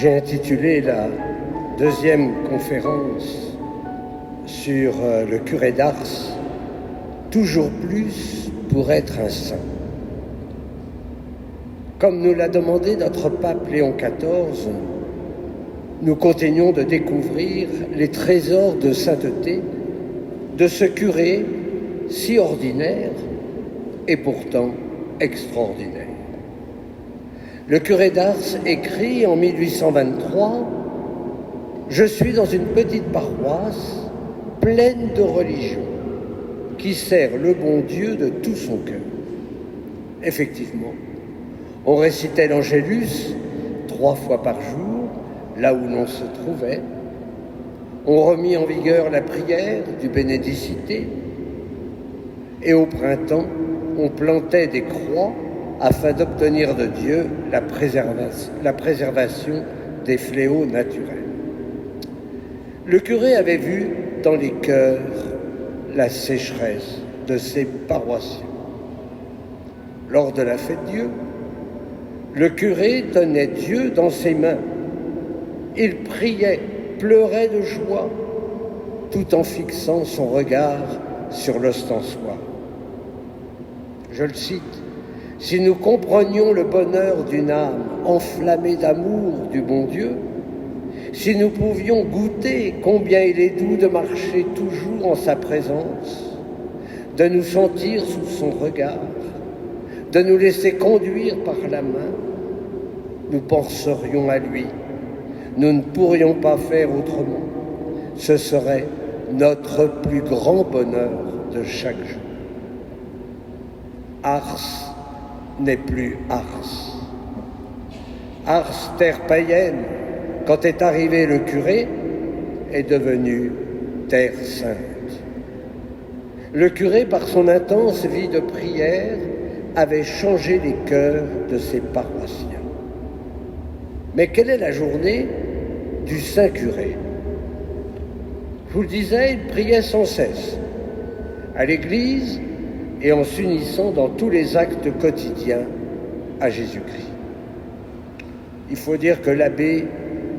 J'ai intitulé la deuxième conférence sur le curé d'Ars « Toujours plus pour être un saint ». Comme nous l'a demandé notre pape Léon XIV, nous continuons de découvrir les trésors de sainteté de ce curé si ordinaire et pourtant extraordinaire. Le curé d'Ars écrit en 1823 « Je suis dans une petite paroisse pleine de religion qui sert le bon Dieu de tout son cœur. » Effectivement, on récitait l'Angélus 3 fois par jour, là où l'on se trouvait. On remit en vigueur la prière du Benedicite. Et au printemps, on plantait des croix afin d'obtenir de Dieu la préservation des fléaux naturels. Le curé avait vu dans les cœurs la sécheresse de ses paroissiens. Lors de la fête Dieu, le curé tenait Dieu dans ses mains. Il priait, pleurait de joie, tout en fixant son regard sur l'ostensoir. Je le cite, « Si nous comprenions le bonheur d'une âme enflammée d'amour du bon Dieu, si nous pouvions goûter combien il est doux de marcher toujours en sa présence, de nous sentir sous son regard, de nous laisser conduire par la main, nous penserions à lui. Nous ne pourrions pas faire autrement. Ce serait notre plus grand bonheur de chaque jour. » Ars n'est plus Ars. Ars, terre païenne, quand est arrivé le curé, est devenue terre sainte. Le curé, par son intense vie de prière, avait changé les cœurs de ses paroissiens. Mais quelle est la journée du saint curé? Je vous le disais, il priait sans cesse, à l'église et en s'unissant dans tous les actes quotidiens à Jésus-Christ. Il faut dire que l'abbé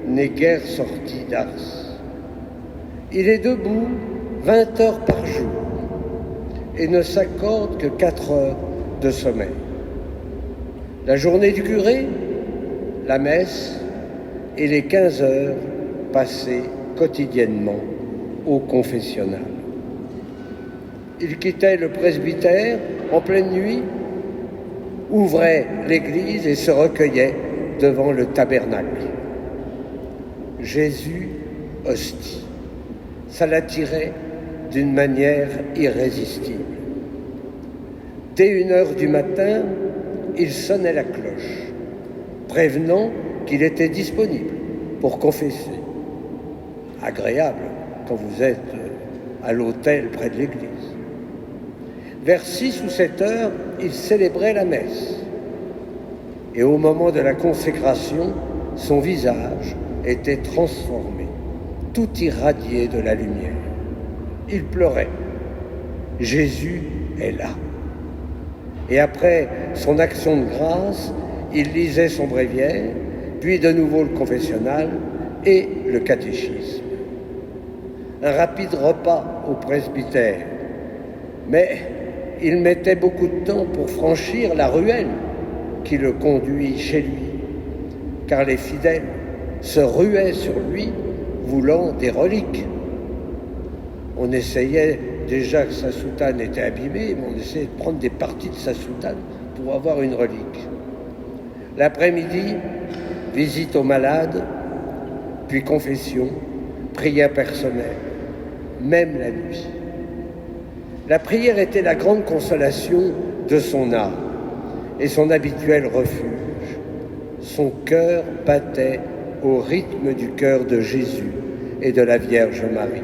n'est guère sorti d'Ars. Il est debout 20 heures par jour et ne s'accorde que 4 heures de sommeil. La journée du curé, la messe et les 15 heures passées quotidiennement au confessionnal. Il quittait le presbytère en pleine nuit, ouvrait l'église et se recueillait devant le tabernacle. Jésus, hostie, ça l'attirait d'une manière irrésistible. Dès 1h du matin, il sonnait la cloche, prévenant qu'il était disponible pour confesser. Agréable quand vous êtes à l'autel près de l'église. Vers 6 ou 7 heures, il célébrait la messe. Et au moment de la consécration, son visage était transformé, tout irradié de la lumière. Il pleurait. Jésus est là. Et après son action de grâce, il lisait son bréviaire, puis de nouveau le confessionnal et le catéchisme. Un rapide repas au presbytère, mais il mettait beaucoup de temps pour franchir la ruelle qui le conduit chez lui, car les fidèles se ruaient sur lui, voulant des reliques. On essayait, déjà que sa soutane était abîmée, mais on essayait de prendre des parties de sa soutane pour avoir une relique. L'après-midi, visite aux malades, puis confession, prière personnelle, même la nuit. La prière était la grande consolation de son âme et son habituel refuge. Son cœur battait au rythme du cœur de Jésus et de la Vierge Marie.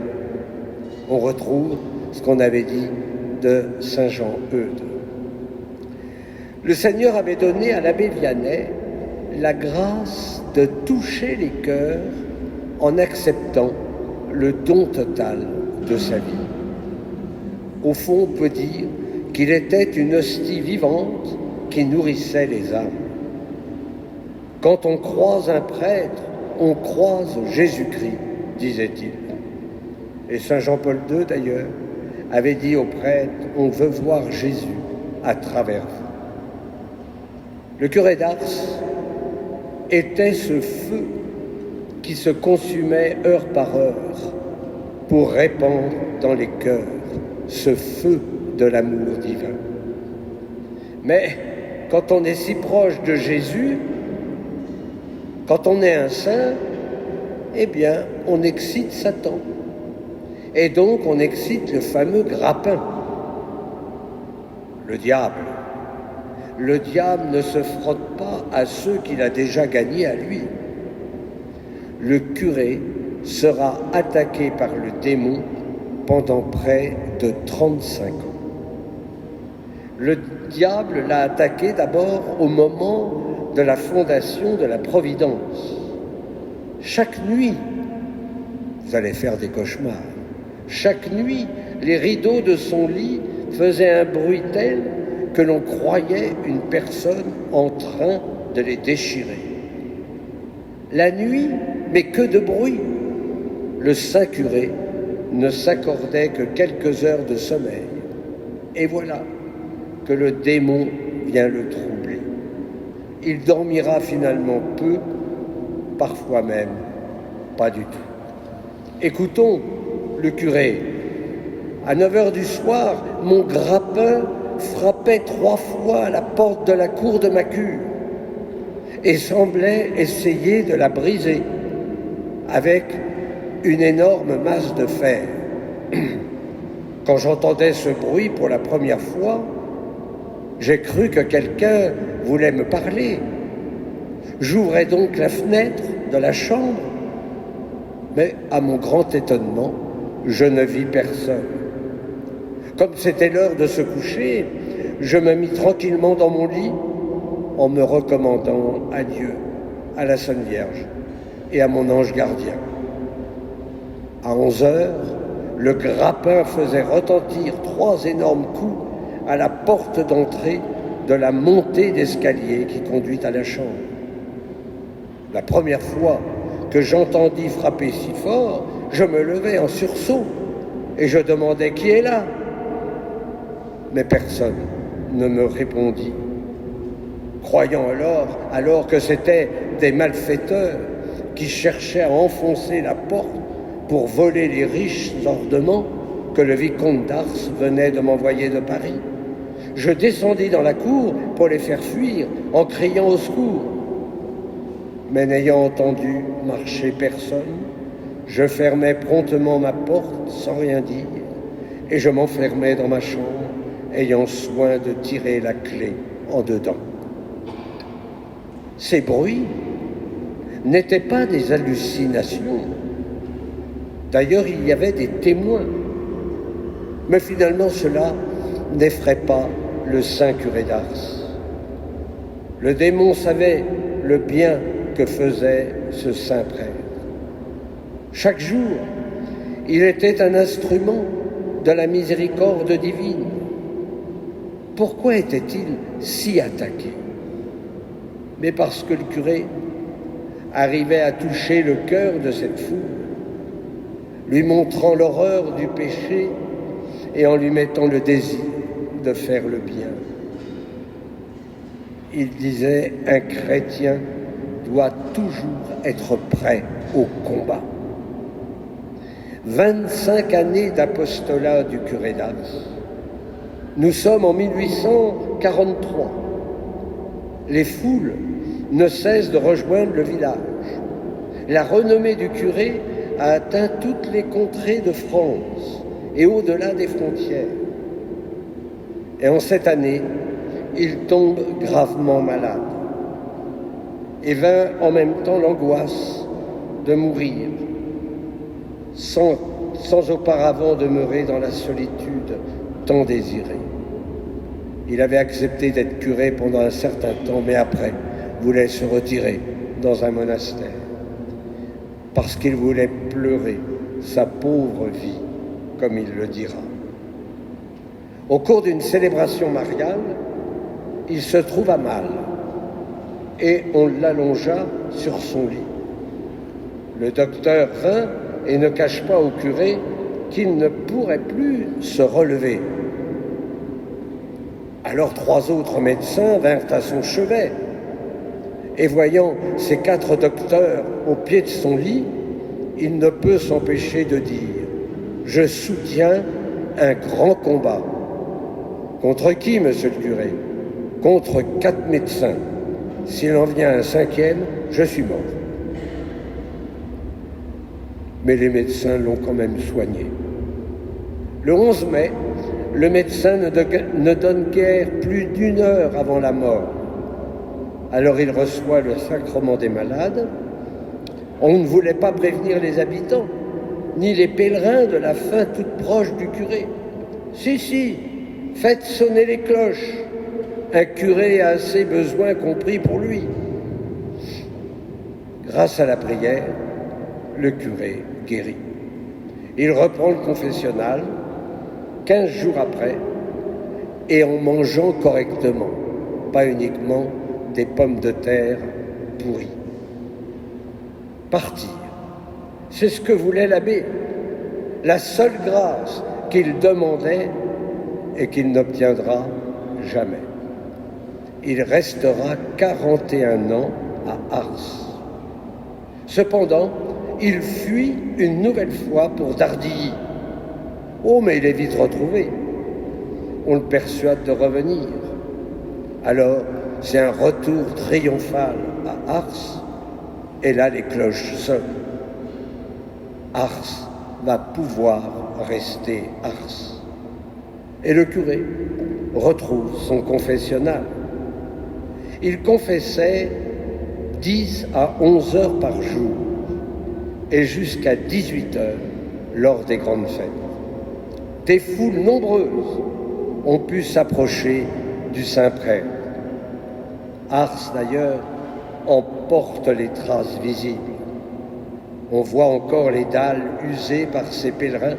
On retrouve ce qu'on avait dit de saint Jean Eudes. Le Seigneur avait donné à l'abbé Vianney la grâce de toucher les cœurs en acceptant le don total de sa vie. Au fond, on peut dire qu'il était une hostie vivante qui nourrissait les âmes. Quand on croise un prêtre on croise Jésus-Christ, disait-il. Et Saint Jean-Paul II, d'ailleurs, avait dit aux prêtres, on veut voir Jésus à travers vous. Le curé d'Ars était ce feu qui se consumait heure par heure pour répandre dans les cœurs ce feu de l'amour divin. Mais quand on est si proche de Jésus, quand on est un saint, eh bien, on excite Satan. Et donc, on excite le fameux grappin, le diable. Le diable ne se frotte pas à ceux qu'il a déjà gagnés à lui. Le curé sera attaqué par le démon pendant près de 35 ans. Le diable l'a attaqué d'abord au moment de la fondation de la Providence. Chaque nuit, vous allez faire des cauchemars. Chaque nuit, les rideaux de son lit faisaient un bruit tel que l'on croyait une personne en train de les déchirer. La nuit, mais que de bruit! Le saint curé ne s'accordait que quelques heures de sommeil. Et voilà que le démon vient le troubler. Il dormira finalement peu, parfois même pas du tout. Écoutons le curé. À 9h du soir, mon grappin frappait 3 fois à la porte de la cour de ma cure et semblait essayer de la briser avec une énorme masse de fer. Quand j'entendais ce bruit pour la première fois, j'ai cru que quelqu'un voulait me parler. J'ouvrais donc la fenêtre de la chambre, mais à mon grand étonnement, je ne vis personne. Comme c'était l'heure de se coucher, je me mis tranquillement dans mon lit en me recommandant à Dieu, à la Sainte Vierge et à mon ange gardien. À 11h, le grappin faisait retentir 3 énormes coups à la porte d'entrée de la montée d'escalier qui conduit à la chambre. La première fois que j'entendis frapper si fort, je me levai en sursaut et je demandais qui est là. Mais personne ne me répondit, croyant alors que c'étaient des malfaiteurs qui cherchaient à enfoncer la porte pour voler les riches ornements que le vicomte d'Ars venait de m'envoyer de Paris. Je descendis dans la cour pour les faire fuir en criant au secours. Mais n'ayant entendu marcher personne, je fermai promptement ma porte sans rien dire et je m'enfermai dans ma chambre, ayant soin de tirer la clé en dedans. Ces bruits n'étaient pas des hallucinations. D'ailleurs, il y avait des témoins. Mais finalement, cela n'effraie pas le saint curé d'Ars. Le démon savait le bien que faisait ce saint prêtre. Chaque jour, il était un instrument de la miséricorde divine. Pourquoi était-il si attaqué? Mais parce que le curé arrivait à toucher le cœur de cette foule, lui montrant l'horreur du péché et en lui mettant le désir de faire le bien. Il disait, un chrétien doit toujours être prêt au combat. 25 années d'apostolat du curé d'Ars. Nous sommes en 1843. Les foules ne cessent de rejoindre le village. La renommée du curé a atteint toutes les contrées de France et au-delà des frontières. Et en cette année, il tombe gravement malade. Et vint en même temps l'angoisse de mourir, sans auparavant demeurer dans la solitude tant désirée. Il avait accepté d'être curé pendant un certain temps, mais après voulait se retirer dans un monastère, parce qu'il voulait pleurer sa pauvre vie, comme il le dira. Au cours d'une célébration mariale, il se trouva mal et on l'allongea sur son lit. Le docteur vint et ne cache pas au curé qu'il ne pourrait plus se relever. Alors 3 autres médecins vinrent à son chevet, et voyant ces 4 docteurs au pied de son lit, il ne peut s'empêcher de dire « Je soutiens un grand combat. » Contre qui, monsieur le curé? Contre 4 médecins. S'il en vient un 5e, je suis mort. Mais les médecins l'ont quand même soigné. Le 11 mai, le médecin ne donne guère plus d'1 heure avant la mort. Alors il reçoit le sacrement des malades. On ne voulait pas prévenir les habitants, ni les pèlerins de la fin toute proche du curé. Si, faites sonner les cloches. Un curé a assez besoin qu'on prie pour lui. Grâce à la prière, le curé guérit. Il reprend le confessionnal 15 jours après, et en mangeant correctement, pas uniquement des pommes de terre pourries. Partir, c'est ce que voulait l'abbé, la seule grâce qu'il demandait et qu'il n'obtiendra jamais. Il restera 41 ans à Ars. Cependant, il fuit une nouvelle fois pour Dardilly. Oh, mais il est vite retrouvé. On le persuade de revenir. Alors, c'est un retour triomphal à Ars, et là, les cloches sonnent. Ars va pouvoir rester Ars. Et le curé retrouve son confessionnal. Il confessait 10 à 11 heures par jour et jusqu'à 18 heures lors des grandes fêtes. Des foules nombreuses ont pu s'approcher du Saint-Prêtre. Ars, d'ailleurs, en porte les traces visibles. On voit encore les dalles usées par ces pèlerins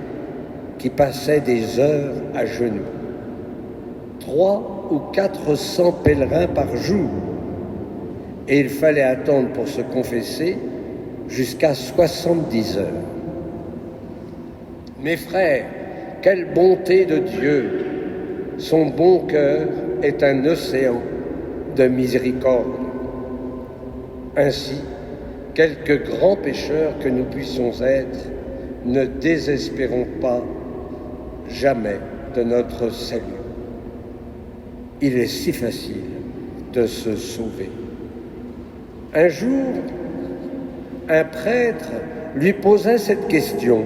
qui passaient des heures à genoux. 300 ou 400 pèlerins par jour. Et il fallait attendre pour se confesser jusqu'à 70 heures. Mes frères, quelle bonté de Dieu! Son bon cœur est un océan de miséricorde. Ainsi, quelque grands pécheurs que nous puissions être, ne désespérons pas jamais de notre salut. Il est si facile de se sauver. Un jour, un prêtre lui posa cette question: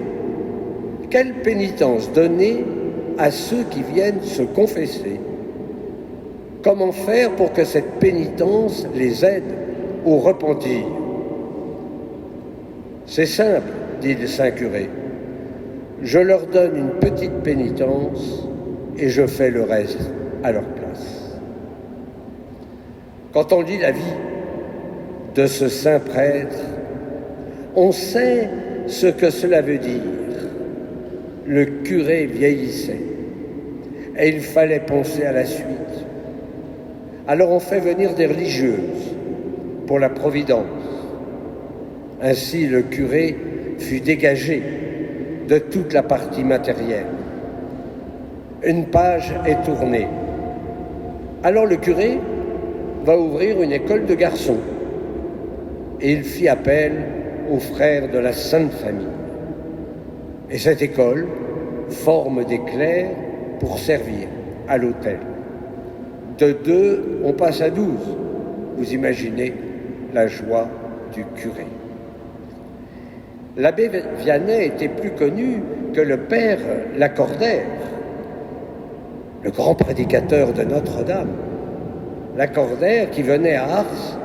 quelle pénitence donner à ceux qui viennent se confesser? Comment faire pour que cette pénitence les aide au repentir? C'est simple, dit le saint curé. Je leur donne une petite pénitence et je fais le reste à leur place. Quand on lit la vie de ce saint prêtre, on sait ce que cela veut dire. Le curé vieillissait et il fallait penser à la suite. Alors on fait venir des religieuses pour la providence. Ainsi le curé fut dégagé de toute la partie matérielle. Une page est tournée. Alors le curé va ouvrir une école de garçons et il fit appel aux frères de la Sainte Famille. Et cette école forme des clercs pour servir à l'autel. De 2, on passe à 12. Vous imaginez la joie du curé. L'abbé Vianney était plus connu que le père Lacordaire, le grand prédicateur de Notre-Dame. Lacordaire qui venait à Ars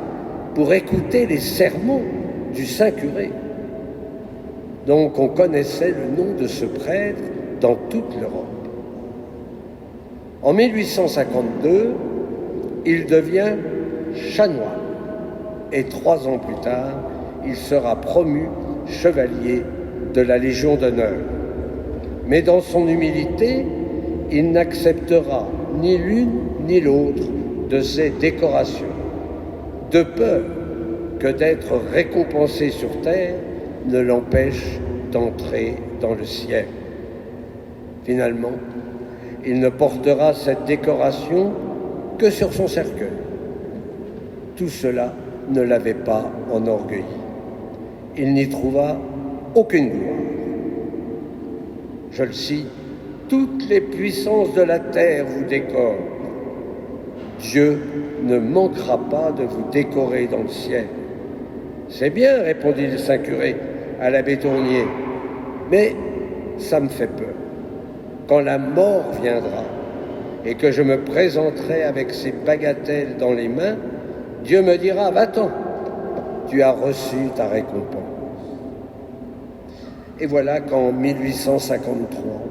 pour écouter les sermons du Saint-Curé. Donc on connaissait le nom de ce prêtre dans toute l'Europe. En 1852, il devient chanoine et 3 ans plus tard, il sera promu chevalier de la Légion d'honneur. Mais dans son humilité, il n'acceptera ni l'une ni l'autre de ces décorations, de peur que d'être récompensé sur terre ne l'empêche d'entrer dans le ciel. Finalement, il ne portera cette décoration que sur son cercueil. Tout cela ne l'avait pas enorgueilli. Il n'y trouva aucune gloire. Je le cite, « Toutes les puissances de la terre vous décorent. Dieu ne manquera pas de vous décorer dans le ciel. » « C'est bien, répondit le saint curé à l'abbé Tournier, mais ça me fait peur. Quand la mort viendra et que je me présenterai avec ces bagatelles dans les mains, Dieu me dira « Va-t'en, tu as reçu ta récompense. » Et voilà qu'en 1853,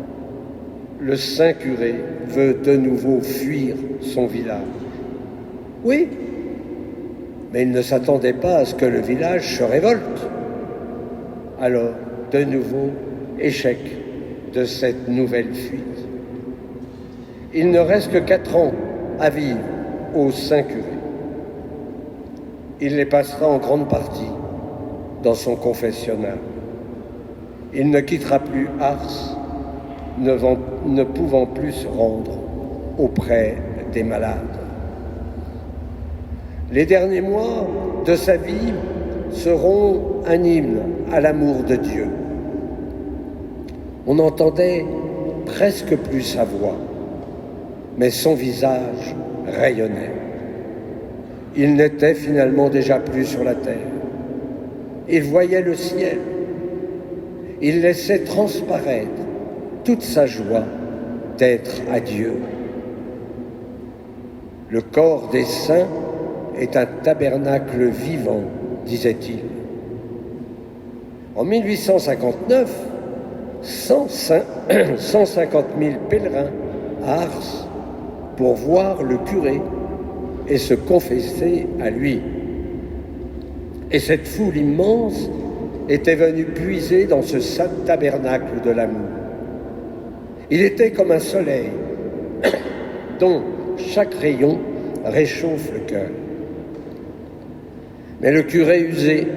le saint curé veut de nouveau fuir son village. Oui, mais il ne s'attendait pas à ce que le village se révolte. Alors, de nouveau, échec de cette nouvelle fuite. Il ne reste que 4 ans à vivre au saint curé. Il les passera en grande partie dans son confessionnal. Il ne quittera plus Ars, ne pouvant plus se rendre auprès des malades. Les derniers mois de sa vie seront un hymne à l'amour de Dieu. On n'entendait presque plus sa voix, mais son visage rayonnait. Il n'était finalement déjà plus sur la terre. Il voyait le ciel. Il laissait transparaître toute sa joie d'être à Dieu. Le corps des saints est un tabernacle vivant, disait-il. En 1859, 150 000 pèlerins à Ars pour voir le curé et se confesser à lui. Et cette foule immense était venue puiser dans ce saint tabernacle de l'amour. Il était comme un soleil dont chaque rayon réchauffe le cœur. Mais le curé usé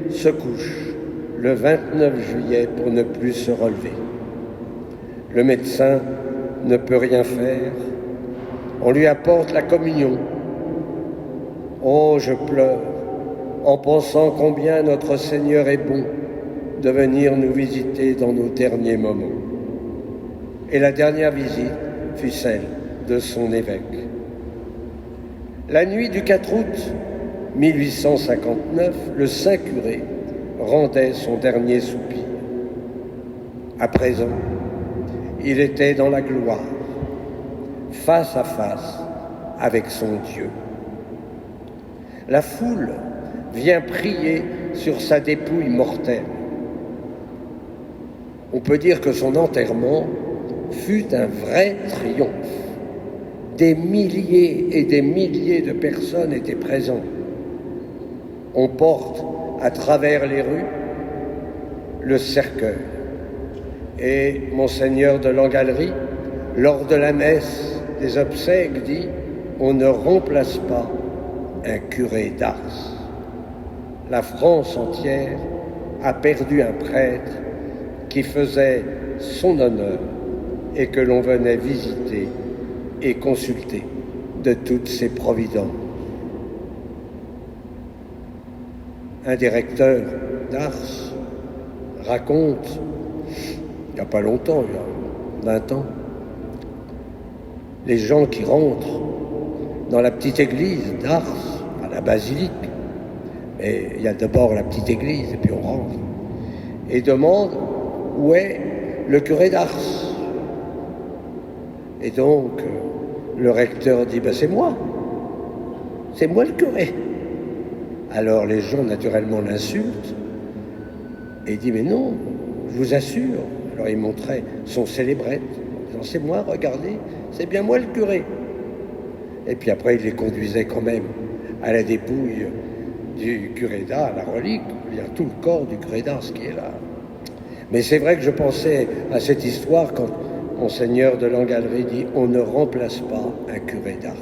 se couche le 29 juillet pour ne plus se relever. Le médecin ne peut rien faire. On lui apporte la communion. Oh, je pleure en pensant combien notre Seigneur est bon de venir nous visiter dans nos derniers moments. Et la dernière visite fut celle de son évêque. La nuit du 4 août 1859, le saint curé rendait son dernier soupir. À présent, il était dans la gloire, face à face avec son Dieu. La foule vient prier sur sa dépouille mortelle. On peut dire que son enterrement fut un vrai triomphe. Des milliers et des milliers de personnes étaient présentes. On porte à travers les rues le cercueil. Et Monseigneur de Langallery, lors de la messe des obsèques, dit « On ne remplace pas un curé d'Ars ». La France entière a perdu un prêtre qui faisait son honneur et que l'on venait visiter et consulter de toutes ses providences. Un directeur d'Ars raconte, il n'y a pas longtemps, il y a 20 ans, les gens qui rentrent dans la petite église d'Ars, à la basilique, et il y a d'abord la petite église et puis on rentre, et demandent où est le curé d'Ars. Et donc le recteur dit « c'est moi le curé ». Alors les gens naturellement l'insultent et il dit « mais non, je vous assure ». Alors il montrait son célébrette en disant « c'est moi, regardez, c'est bien moi le curé ». Et puis après il les conduisait quand même à la dépouille du curé d'Ars, à la relique, il y a tout le corps du curé d'Ars qui est là. Mais c'est vrai que je pensais à cette histoire quand Monseigneur de Langallery dit « on ne remplace pas un curé d'Ars ».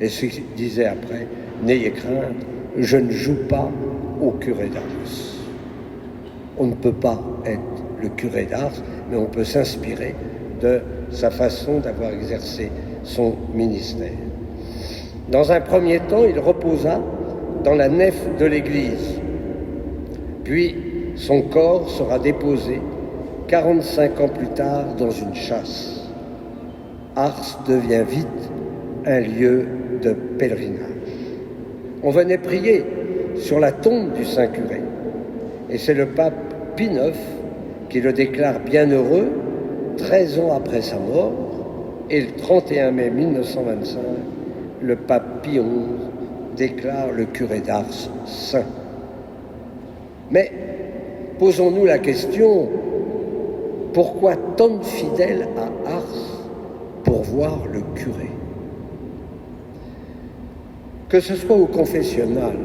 Et ce qu'il disait après « n'ayez crainte, je ne joue pas au curé d'Ars ». On ne peut pas être le curé d'Ars, mais on peut s'inspirer de sa façon d'avoir exercé son ministère. Dans un premier temps, il reposa dans la nef de l'église. Puis, son corps sera déposé 45 ans plus tard dans une châsse. Ars devient vite un lieu de pèlerinage. On venait prier sur la tombe du Saint-Curé, et c'est le pape Pie IX qui le déclare bienheureux 13 ans après sa mort, et le 31 mai 1925, le pape Pie XI déclare le curé d'Ars saint. Mais posons-nous la question, pourquoi tant de fidèles à Ars pour voir le curé? Que ce soit au confessionnal,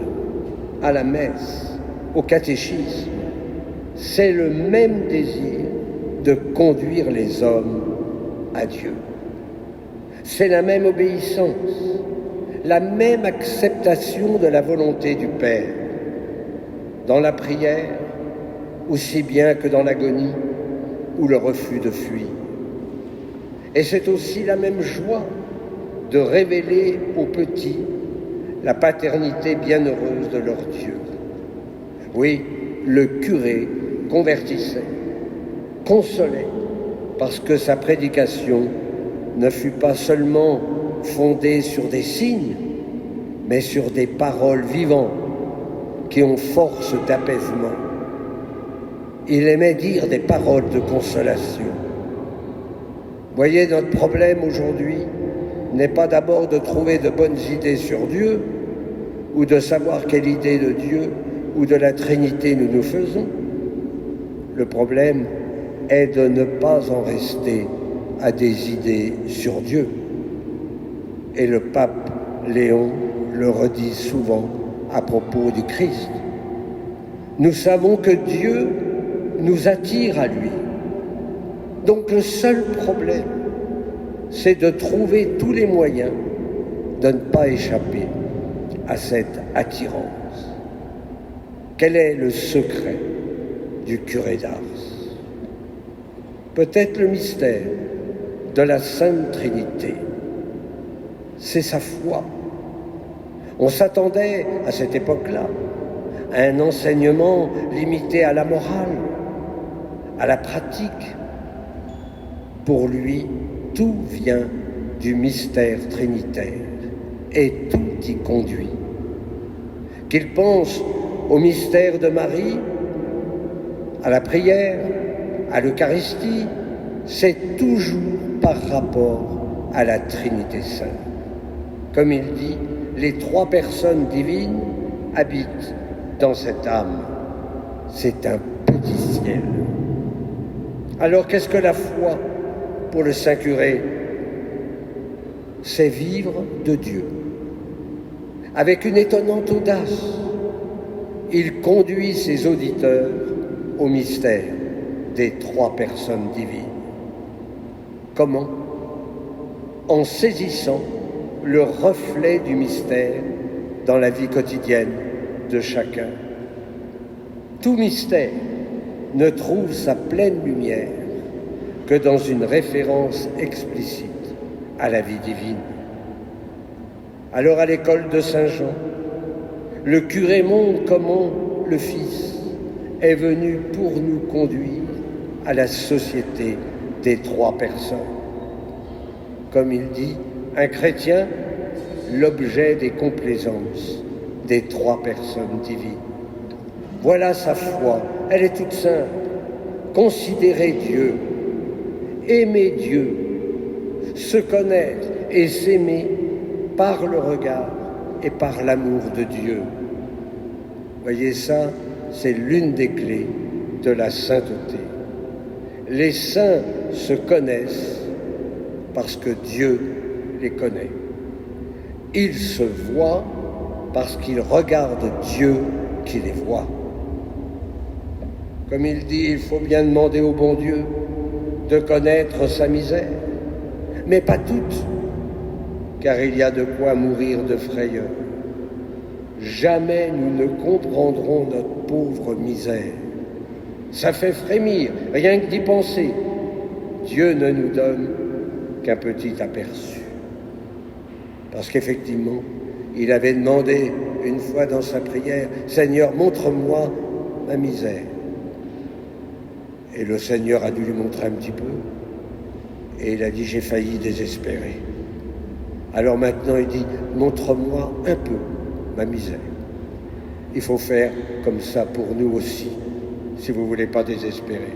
à la messe, au catéchisme, c'est le même désir de conduire les hommes à Dieu. C'est la même obéissance, la même acceptation de la volonté du Père, dans la prière, aussi bien que dans l'agonie ou le refus de fuir. Et c'est aussi la même joie de révéler aux petits la paternité bienheureuse de leur Dieu. Oui, le curé convertissait, consolait, parce que sa prédication ne fut pas seulement fondée sur des signes, mais sur des paroles vivantes qui ont force d'apaisement. Il aimait dire des paroles de consolation. Voyez, notre problème aujourd'hui n'est pas d'abord de trouver de bonnes idées sur Dieu ou de savoir quelle idée de Dieu ou de la Trinité nous nous faisons. Le problème est de ne pas en rester à des idées sur Dieu. Et le pape Léon le redit souvent à propos du Christ. Nous savons que Dieu nous attire à lui. Donc le seul problème, c'est de trouver tous les moyens de ne pas échapper à cette attirance. Quel est le secret du curé d'Ars? Peut-être le mystère de la Sainte Trinité. C'est sa foi. On s'attendait à cette époque-là à un enseignement limité à la morale, à la pratique. Pour lui, tout vient du mystère trinitaire et tout y conduit. Qu'il pense au mystère de Marie, à la prière, à l'Eucharistie, c'est toujours par rapport à la Trinité sainte. Comme il dit, les trois personnes divines habitent dans cette âme. C'est un petit ciel. Alors qu'est-ce que la foi pour le Saint-Curé? C'est vivre de Dieu. Avec une étonnante audace, il conduit ses auditeurs au mystère des trois personnes divines. Comment? En saisissant le reflet du mystère dans la vie quotidienne de chacun. Tout mystère ne trouve sa pleine lumière que dans une référence explicite à la vie divine. Alors à l'école de Saint-Jean, le curé montre comment le Fils est venu pour nous conduire à la société des trois personnes. Comme il dit, un chrétien, l'objet des complaisances des trois personnes divines. Voilà sa foi, elle est toute simple. Considérer Dieu, aimer Dieu, se connaître et s'aimer par le regard et par l'amour de Dieu. Voyez ça, c'est l'une des clés de la sainteté. Les saints se connaissent parce que Dieu les connaît. Ils se voient parce qu'ils regardent Dieu qui les voit. Comme il dit, il faut bien demander au bon Dieu de connaître sa misère, mais pas toute, car il y a de quoi mourir de frayeur. Jamais nous ne comprendrons notre pauvre misère Ça fait frémir, rien que d'y penser. Dieu ne nous donne qu'un petit aperçu. Parce qu'effectivement, il avait demandé une fois dans sa prière, « Seigneur, montre-moi ma misère. » Et le Seigneur a dû lui montrer un petit peu. Et il a dit, « J'ai failli désespérer. » Alors maintenant, il dit, « Montre-moi un peu ma misère. » Il faut faire comme ça pour nous aussi, si vous ne voulez pas désespérer.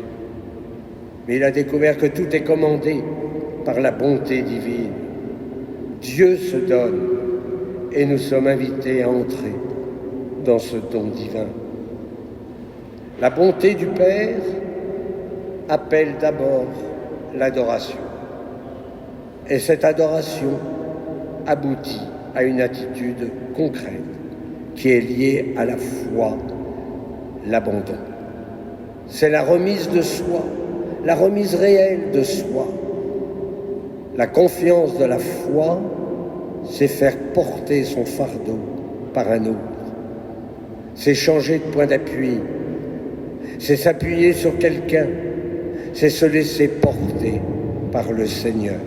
Mais il a découvert que tout est commandé par la bonté divine. Dieu se donne et nous sommes invités à entrer dans ce don divin. La bonté du Père appelle d'abord l'adoration. Et cette adoration aboutit à une attitude concrète qui est liée à la foi, l'abandon. C'est la remise de soi, la remise réelle de soi. La confiance de la foi, c'est faire porter son fardeau par un autre. C'est changer de point d'appui. C'est s'appuyer sur quelqu'un. C'est se laisser porter par le Seigneur.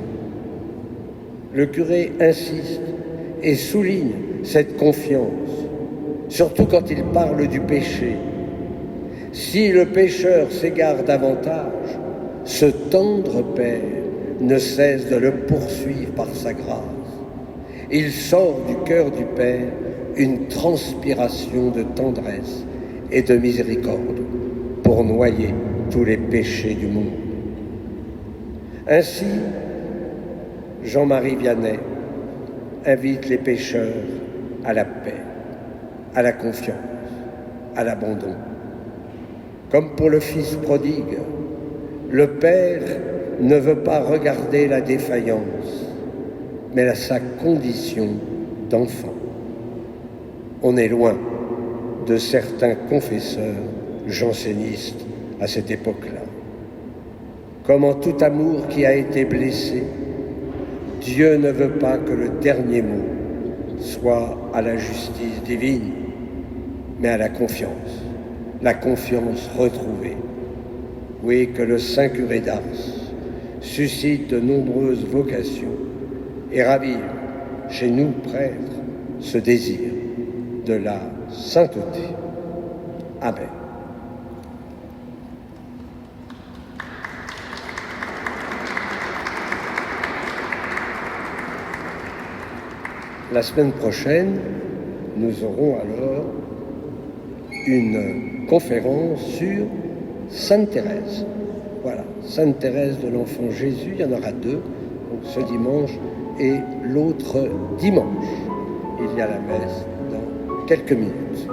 Le curé insiste et souligne cette confiance, surtout quand il parle du péché. Si le pécheur s'égare davantage, ce tendre Père ne cesse de le poursuivre par sa grâce. Il sort du cœur du Père une transpiration de tendresse et de miséricorde pour noyer tous les péchés du monde. Ainsi, Jean-Marie Vianney invite les pécheurs à la paix, à la confiance, à l'abandon. Comme pour le fils prodigue, le Père ne veut pas regarder la défaillance, mais sa condition d'enfant. On est loin de certains confesseurs jansénistes à cette époque-là. Comme en tout amour qui a été blessé, Dieu ne veut pas que le dernier mot soit à la justice divine, mais à la confiance retrouvée. Oui, que le Saint curé d'Ars suscite de nombreuses vocations et ravive chez nous prêtres ce désir de la sainteté. Amen. La semaine prochaine, nous aurons alors une conférence sur Sainte Thérèse. Voilà, Sainte Thérèse de l'Enfant Jésus, il y en aura deux, donc ce dimanche et l'autre dimanche. Il y a la messe dans quelques minutes.